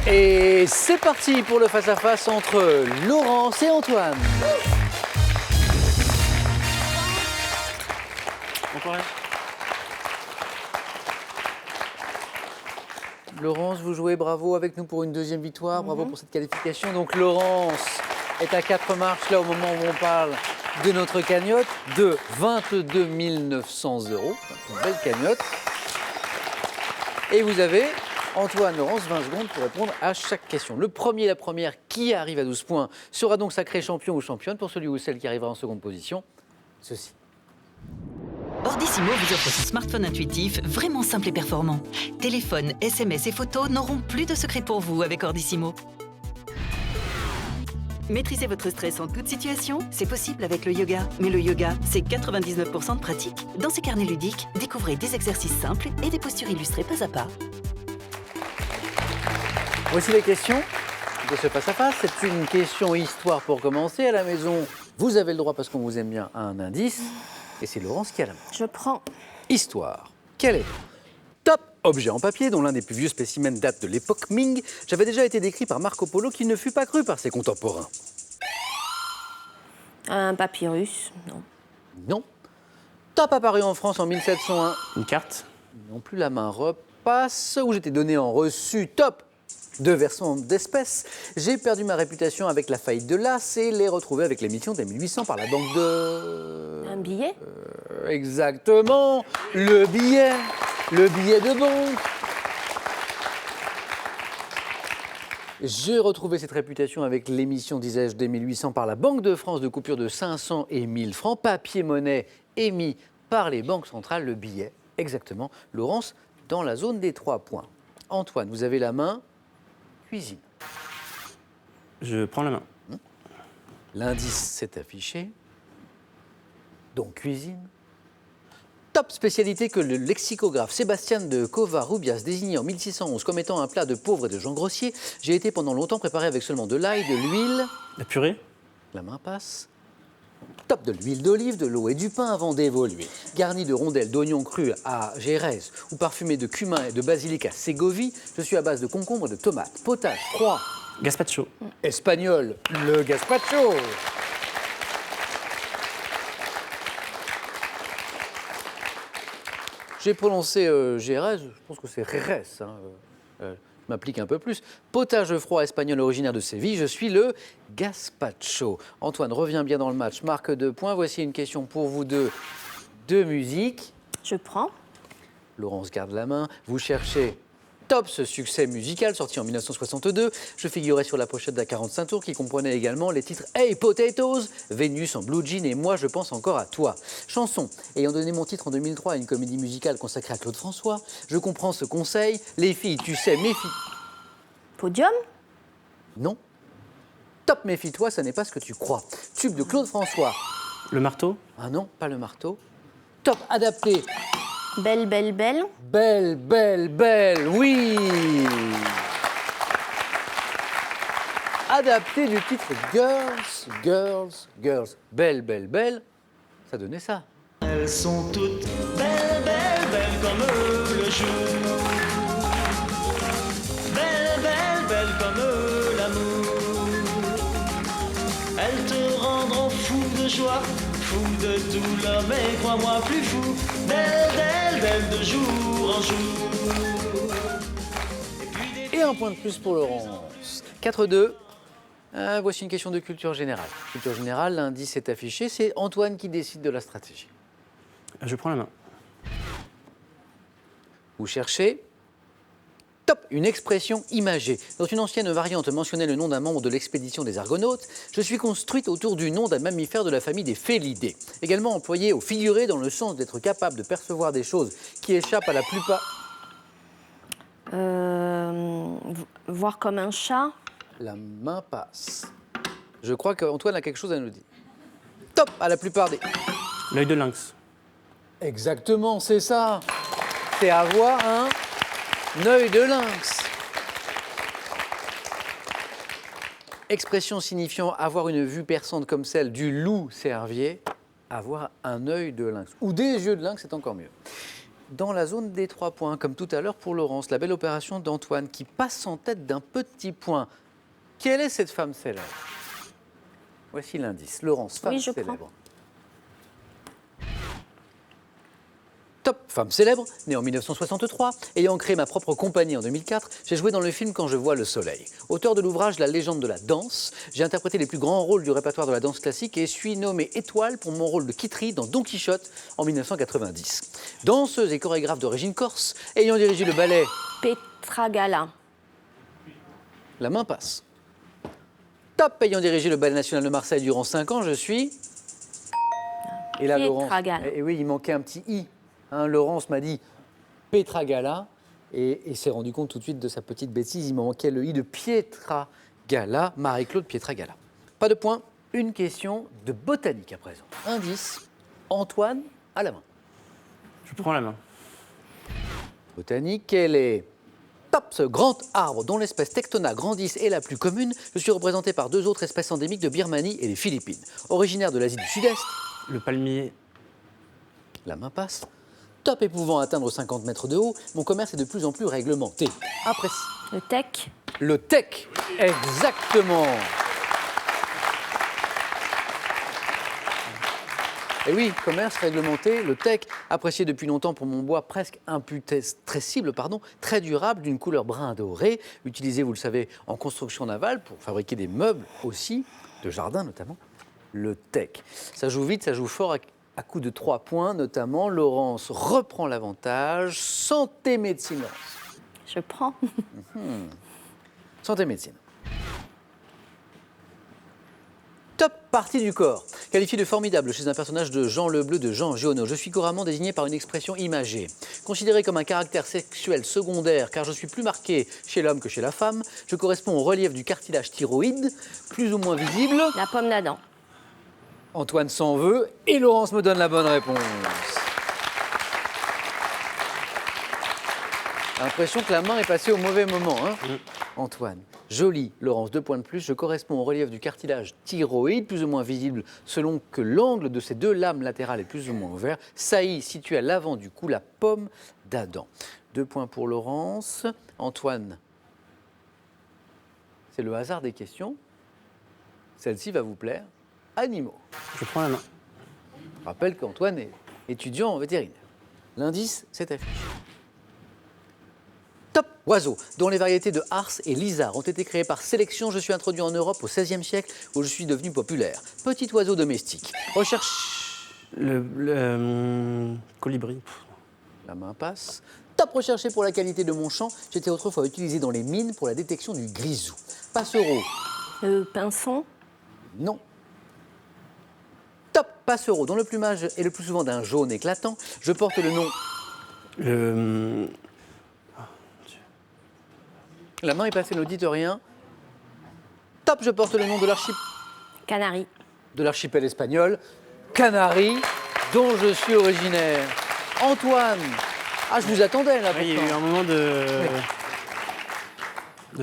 Et c'est parti pour le face-à-face entre Laurence et Antoine. Encore rien. Laurence, vous jouez, bravo avec nous pour une deuxième victoire, bravo pour cette qualification. Donc Laurence est à 4 marches là au moment où on parle de notre cagnotte de 22 900 €. Une belle cagnotte. Et vous avez, Antoine, Laurence, 20 secondes pour répondre à chaque question. Le premier, la première qui arrive à 12 points sera donc sacré champion ou championne. Pour celui ou celle qui arrivera en seconde position, ceci. Ordissimo vous offre son smartphone intuitif, vraiment simple et performant. Téléphone, SMS et photos n'auront plus de secret pour vous avec Ordissimo. Maîtriser votre stress en toute situation, c'est possible avec le yoga. Mais le yoga, c'est 99% de pratique. Dans ces carnets ludiques, découvrez des exercices simples et des postures illustrées pas à pas. Voici les questions de ce face-à-face. C'est une question histoire pour commencer. À la maison, vous avez le droit, parce qu'on vous aime bien, à un indice. Et c'est Laurence qui a la main. Je prends. Histoire. Quel est top objet en papier dont l'un des plus vieux spécimens date de l'époque Ming, j'avait déjà été décrit par Marco Polo qui ne fut pas cru par ses contemporains. Un papyrus, non. Non. Top apparu en France en 1701. Une carte. Non plus, la main repasse. Où j'étais donné en reçu. Top. 2 versements d'espèces. J'ai perdu ma réputation avec la faillite de l'As et l'ai retrouvée avec l'émission dès 1800 par la banque de... Un billet. Exactement. Le billet. Le billet de banque. J'ai retrouvé cette réputation avec l'émission, disais-je, dès 1800 par la Banque de France de coupures de 500 et 1000 francs, papier-monnaie émis par les banques centrales, le billet, exactement. Laurence, dans la zone des 3 points. Antoine, vous avez la main. Cuisine. Je prends la main. L'indice s'est affiché. Donc cuisine. Top spécialité que le lexicographe Sébastien de Covarrubias désignait en 1611 comme étant un plat de pauvres et de gens grossiers. J'ai été pendant longtemps préparé avec seulement de l'ail, de l'huile. La purée. La main passe. Top de l'huile d'olive, de l'eau et du pain avant d'évoluer. Garni de rondelles d'oignons crus à Gérèse ou parfumé de cumin et de basilic à Ségovie. Je suis à base de concombre et de tomates. Potage froid. Gazpacho. Espagnol, le gazpacho. J'ai prononcé Gérèse, je pense que c'est Jerez. Je m'applique un peu plus. Potage froid espagnol originaire de Séville, je suis le gazpacho. Antoine revient bien dans le match, marque 2 points. Voici une question pour vous deux de musique. Je prends. Laurence garde la main. Vous cherchez Top, ce succès musical sorti en 1962. Je figurais sur la pochette d'A 45 tours qui comprenait également les titres Hey Potatoes, Vénus en blue jean et Moi je pense encore à toi. Chanson ayant donné mon titre en 2003 à une comédie musicale consacrée à Claude François. Je comprends ce conseil. Les filles, tu sais, méfie. Podium. Non. Top, méfie-toi, ça n'est pas ce que tu crois. Tube de Claude François. Le marteau. Ah non, pas le marteau. Top, adapté. Belle, belle, belle. Belle, belle, belle, oui. Adapté du titre Girls, Girls, Girls. Belle, belle, belle, ça donnait ça. Elles sont toutes belles, belles, belles comme le jour. Belles, belles, belles comme l'amour. Elles te rendront fou de joie, fou de douleur, mais crois-moi plus fou. Belles, belles, belles de jour en jour. Et un point de plus pour Laurence. 4-2. Voici une question de culture générale. Culture générale, l'indice est affiché, c'est Antoine qui décide de la stratégie. Je prends la main. Vous cherchez Top, une expression imagée. Dans une ancienne variante mentionnait le nom d'un membre de l'expédition des Argonautes. Je suis construite autour du nom d'un mammifère de la famille des félidés. Également employée au figuré dans le sens d'être capable de percevoir des choses qui échappent à la plupart. Voir comme un chat. La main passe. Je crois qu'Antoine a quelque chose à nous dire. Top, à la plupart des... L'œil de lynx. Exactement, c'est ça. C'est avoir un œil de lynx. Expression signifiant avoir une vue perçante comme celle du loup cervier, avoir un œil de lynx. Ou des yeux de lynx, c'est encore mieux. dans la zone des 3 points, comme tout à l'heure pour Laurence. La belle opération d'Antoine qui passe en tête d'un petit point. Quelle est cette femme célèbre? Voici l'indice. Laurence, femme Oui, je célèbre. prends. Top, femme célèbre, née en 1963, ayant créé ma propre compagnie en 2004, j'ai joué dans le film Quand je vois le soleil. Auteur de l'ouvrage La légende de la danse, j'ai interprété les plus grands rôles du répertoire de la danse classique et suis nommée étoile pour mon rôle de Kitri dans Don Quichotte en 1990. Danseuse et chorégraphe d'origine corse, ayant dirigé le ballet Petra Gala. La main passe. Top, ayant dirigé le ballet national de Marseille durant 5 ans, je suis... Et là, Petra Laurence, Gala. et oui, il manquait un petit i. Hein, Laurence m'a dit Petra Gala et s'est rendu compte tout de suite de sa petite bêtise. Il me manquait le i de Pietra Gala, Marie-Claude Pietra Gala. Pas de point, une question de botanique à présent. Indice, Antoine à la main. Je prends la main. Botanique, quel est top ce grand arbre dont l'espèce Tectona grandis est la plus commune? Je suis représenté par 2 autres espèces endémiques de Birmanie et des Philippines. Originaire de l'Asie du Sud-Est, Le palmier. la main passe. Top et pouvant atteindre 50 mètres de haut, mon commerce est de plus en plus réglementé. Apprécie. Le tech. Le tech, exactement. Et oui, commerce réglementé, le tech, apprécié depuis longtemps pour mon bois presque imputrescible, très durable, d'une couleur brun doré, utilisé, vous le savez, en construction navale pour fabriquer des meubles aussi, de jardin notamment. Le tech. Ça joue vite, ça joue fort à coup de 3 points, notamment. Laurence reprend l'avantage. Santé médecine, Laurence. Je prends. Santé médecine. Top partie du corps. Qualifié de formidable chez un personnage de Jean le Bleu de Jean Giono. Je suis couramment désigné par une expression imagée. Considéré comme un caractère sexuel secondaire, car je suis plus marqué chez l'homme que chez la femme, je corresponds au relief du cartilage thyroïde, plus ou moins visible. La pomme d'Adam. Antoine s'en veut et Laurence me donne la bonne réponse. L'impression que la main est passée au mauvais moment, hein, Antoine. Joli, Laurence, 2 points de plus. Je corresponds au relief du cartilage thyroïde, plus ou moins visible selon que l'angle de ces 2 lames latérales est plus ou moins ouvert. Saillie située à l'avant du cou, la pomme d'Adam. 2 points pour Laurence. Antoine, c'est le hasard des questions. Celle-ci va vous plaire. Animaux. Je prends la main. Je rappelle qu'Antoine est étudiant en vétérinaire. L'indice, c'est affiché. Top oiseaux, dont les variétés de Ars et Lizard ont été créées par sélection. Je suis introduit en Europe au XVIe siècle où je suis devenu populaire. Petit oiseau domestique. Recherche. Le colibri. La main passe. Top recherché pour la qualité de mon chant. J'étais autrefois utilisé dans les mines pour la détection du grisou. Passereau. Le pinson. Non. Top passereau, dont le plumage est le plus souvent d'un jaune éclatant. Je porte le nom. Le. La main est passée, ne dites rien. Top, je porte le nom de Canari. l'archipel espagnol, Canaries, dont je suis originaire. Antoine, je vous attendais là Il y a eu pourtant. un moment de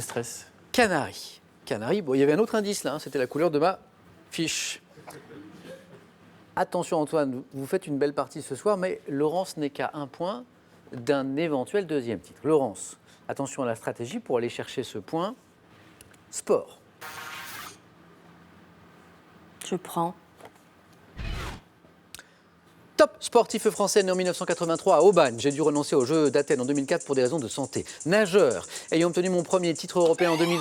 stress. Canaries. Canaries, bon, il y avait un autre indice là, hein, c'était la couleur de ma fiche. Attention Antoine, vous faites une belle partie ce soir, mais Laurence n'est qu'à 1 point d'un éventuel 2e titre. Laurence, attention à la stratégie pour aller chercher ce point. Sport. Je prends. Top sportif français né en 1983 à Aubagne. J'ai dû renoncer aux Jeux d'Athènes en 2004 pour des raisons de santé. Nageur, ayant obtenu mon premier titre européen en 2000.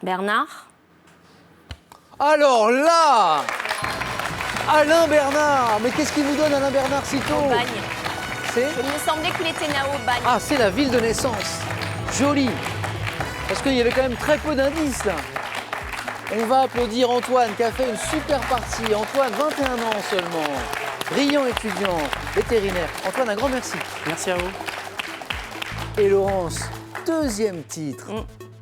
Bernard. Alors là, Alain Bernard. Mais qu'est-ce qu'il vous donne Alain Bernard si tôt? Aubagne. C'est Il me semblait qu'il était né à Aubagne. c'est la ville de naissance. Joli. Parce qu'il y avait quand même très peu d'indices là. On va applaudir Antoine qui a fait une super partie. Antoine, 21 ans seulement. Brillant étudiant, vétérinaire. Antoine, un grand merci. Merci à vous. Et Laurence, 2e titre.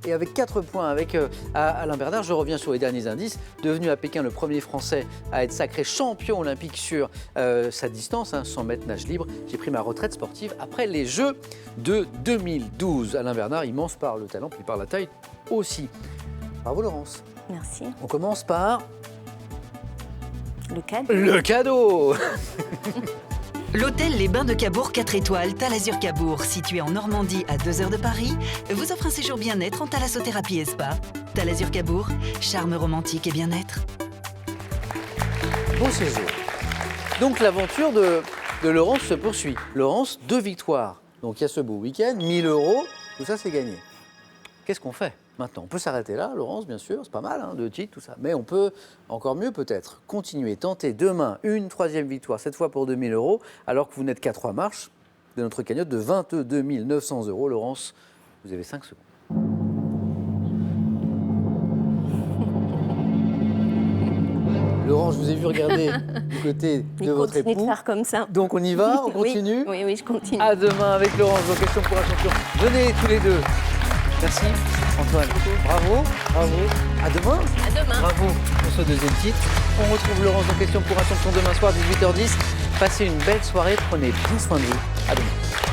Et avec 4 points avec Alain Bernard, je reviens sur les derniers indices. Devenu à Pékin le premier Français à être sacré champion olympique sur sa distance, 100 mètres nage libre. J'ai pris ma retraite sportive après les Jeux de 2012. Alain Bernard, immense par le talent, puis par la taille aussi. Bravo Laurence. Merci. On commence par Le cadeau. le cadeau. L'hôtel Les Bains de Cabourg 4 étoiles Talazur Cabourg, situé en Normandie à 2 heures de Paris, vous offre un séjour bien-être en thalassothérapie et spa. Talazur Cabourg, charme romantique et bien-être. Bon séjour. Donc l'aventure de Laurence se poursuit. Laurence, 2 victoires. Donc il y a ce beau week-end, 1000 €, tout ça c'est gagné. Qu'est-ce qu'on fait maintenant? On peut s'arrêter là, Laurence, bien sûr, c'est pas mal, hein, 2 titres, tout ça. Mais on peut, encore mieux peut-être, continuer, tenter demain une 3e victoire, cette fois pour 2000 €, alors que vous n'êtes qu'à 3 marches de notre cagnotte de 22 900 €. Laurence, vous avez 5 secondes. Laurence, je vous ai vu regarder du côté de Il votre continue époux. de faire comme ça. Donc on y va, on continue. Oui, oui, je continue. À demain avec Laurence dans Question pour un champion. Venez tous les deux. Merci Antoine. Bravo, bravo. À demain. À demain. Bravo pour ce 2e titre. On retrouve Laurence dans Question pour un champion demain soir 18h10. Passez une belle soirée, prenez bien soin de vous. À demain.